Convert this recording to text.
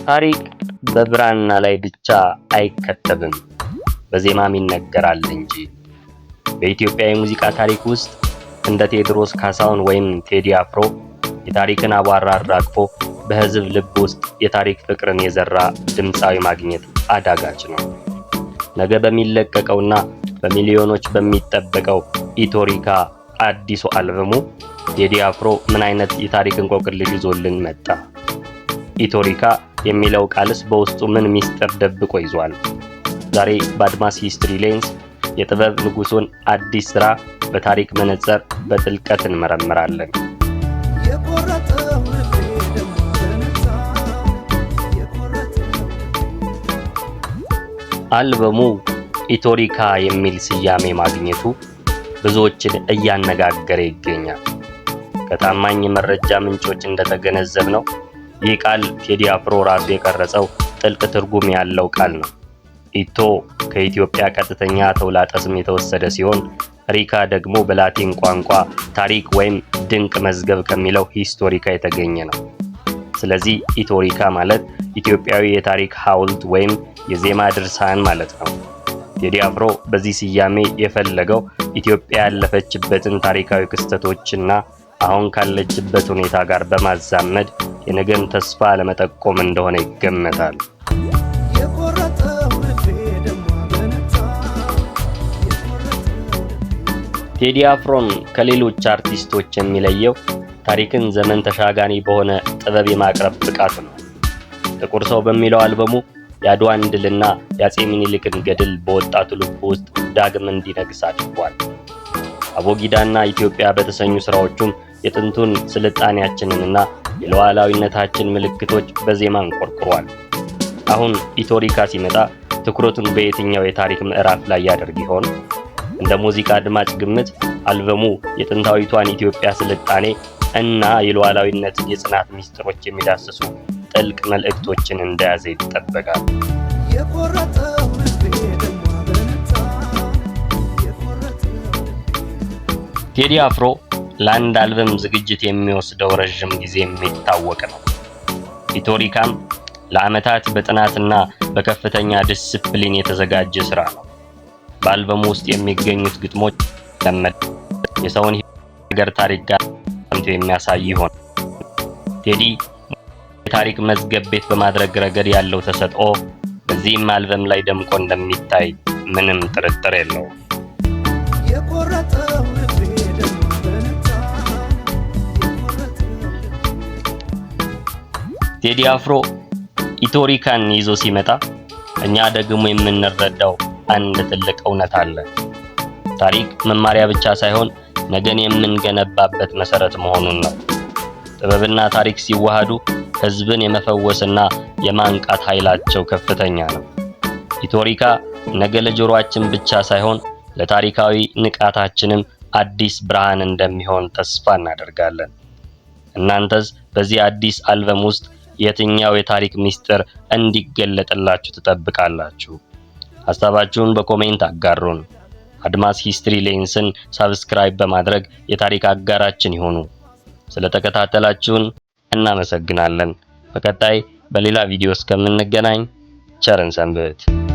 ታሪክ በብራና ላይ ብቻ አይከተብም፣ በዜማም ይነገራል እንጂ። በኢትዮጵያ የሙዚቃ ታሪክ ውስጥ እንደ ቴዎድሮስ ካሳሁን ወይም ቴዲ አፍሮ የታሪክን አቧራ አራግፎ በሕዝብ ልብ ውስጥ የታሪክ ፍቅርን የዘራ ድምፃዊ ማግኘት አዳጋች ነው። ነገ በሚለቀቀውና በሚሊዮኖች በሚጠበቀው ኢትዮሪካ አዲሱ አልበሙ ቴዲ አፍሮ ምን አይነት የታሪክ እንቆቅልሽ ይዞልን መጣ? ኢትዮሪካ የሚለው ቃልስ በውስጡ ምን ሚስጥር ደብቆ ይዟል? ዛሬ በአድማስ ሂስትሪ ሌንስ የጥበብ ንጉሱን አዲስ ስራ በታሪክ መነጽር በጥልቀት እንመረምራለን። አልበሙ ኢትዮሪካ የሚል ስያሜ ማግኘቱ ብዙዎችን እያነጋገረ ይገኛል። ከታማኝ መረጃ ምንጮች እንደተገነዘብነው ይህ ቃል ቴዲ አፍሮ ራሱ የቀረጸው ጥልቅ ትርጉም ያለው ቃል ነው። ኢቶ ከኢትዮጵያ ቀጥተኛ ተውላጠ ስም የተወሰደ ሲሆን ሪካ ደግሞ በላቲን ቋንቋ ታሪክ ወይም ድንቅ መዝገብ ከሚለው ሂስቶሪካ የተገኘ ነው። ስለዚህ ኢትዮሪካ ማለት ኢትዮጵያዊ የታሪክ ሐውልት ወይም የዜማ ድርሳን ማለት ነው። ቴዲ አፍሮ በዚህ ስያሜ የፈለገው ኢትዮጵያ ያለፈችበትን ታሪካዊ ክስተቶችና አሁን ካለችበት ሁኔታ ጋር በማዛመድ የነገን ተስፋ ለመጠቆም እንደሆነ ይገመታል። ቴዲ አፍሮን ከሌሎች አርቲስቶች የሚለየው ታሪክን ዘመን ተሻጋሪ በሆነ ጥበብ የማቅረብ ብቃት ነው። ጥቁር ሰው በሚለው አልበሙ የአድዋን ድልና የአፄ ምኒልክን ገድል በወጣቱ ልብ ውስጥ ዳግም እንዲነግስ አድርጓል። አቦጊዳና ኢትዮጵያ በተሰኙ ስራዎቹም የጥንቱን ስልጣኔያችንንና የሉዓላዊነታችን ምልክቶች በዜማ እንቆርቁሯል። አሁን ኢትዮሪካ ሲመጣ ትኩረቱን በየትኛው የታሪክ ምዕራፍ ላይ ያደርግ ይሆን? እንደ ሙዚቃ አድማጭ ግምት አልበሙ የጥንታዊቷን ኢትዮጵያ ስልጣኔ እና የሉዓላዊነትን የጽናት ሚስጥሮች የሚዳስሱ ጥልቅ መልእክቶችን እንደያዘ ይጠበቃል። ቴዲ አፍሮ ለአንድ አልበም ዝግጅት የሚወስደው ረጅም ጊዜ የሚታወቅ ነው። ኢትዮሪካም ለዓመታት በጥናትና በከፍተኛ ዲስፕሊን የተዘጋጀ ስራ ነው። በአልበሙ ውስጥ የሚገኙት ግጥሞች የሰውን ሀገር ታሪክ ጋር የሚያሳይ ይሆን። ቴዲ የታሪክ መዝገብ ቤት በማድረግ ረገድ ያለው ተሰጥኦ በዚህም አልበም ላይ ደምቆ እንደሚታይ ምንም ጥርጥር የለውም። ቴዲ አፍሮ ኢትዮሪካን ይዞ ሲመጣ እኛ ደግሞ የምንረዳው አንድ ትልቅ እውነት አለ። ታሪክ መማሪያ ብቻ ሳይሆን ነገን የምንገነባበት መሰረት መሆኑን ነው። ጥበብና ታሪክ ሲዋሃዱ ሕዝብን የመፈወስና የማንቃት ኃይላቸው ከፍተኛ ነው። ኢትዮሪካ ነገ ለጆሮአችን ብቻ ሳይሆን ለታሪካዊ ንቃታችንም አዲስ ብርሃን እንደሚሆን ተስፋ እናደርጋለን። እናንተስ በዚህ አዲስ አልበም ውስጥ የትኛው የታሪክ ሚስጥር እንዲገለጥላችሁ ትጠብቃላችሁ? ሐሳባችሁን በኮሜንት አጋሩን። አድማስ ሂስትሪ ሌንስን ሰብስክራይብ በማድረግ የታሪክ አጋራችን ይሁኑ። ስለተከታተላችሁን እናመሰግናለን። በቀጣይ በሌላ ቪዲዮ እስከምንገናኝ ቸርን ሰንብት።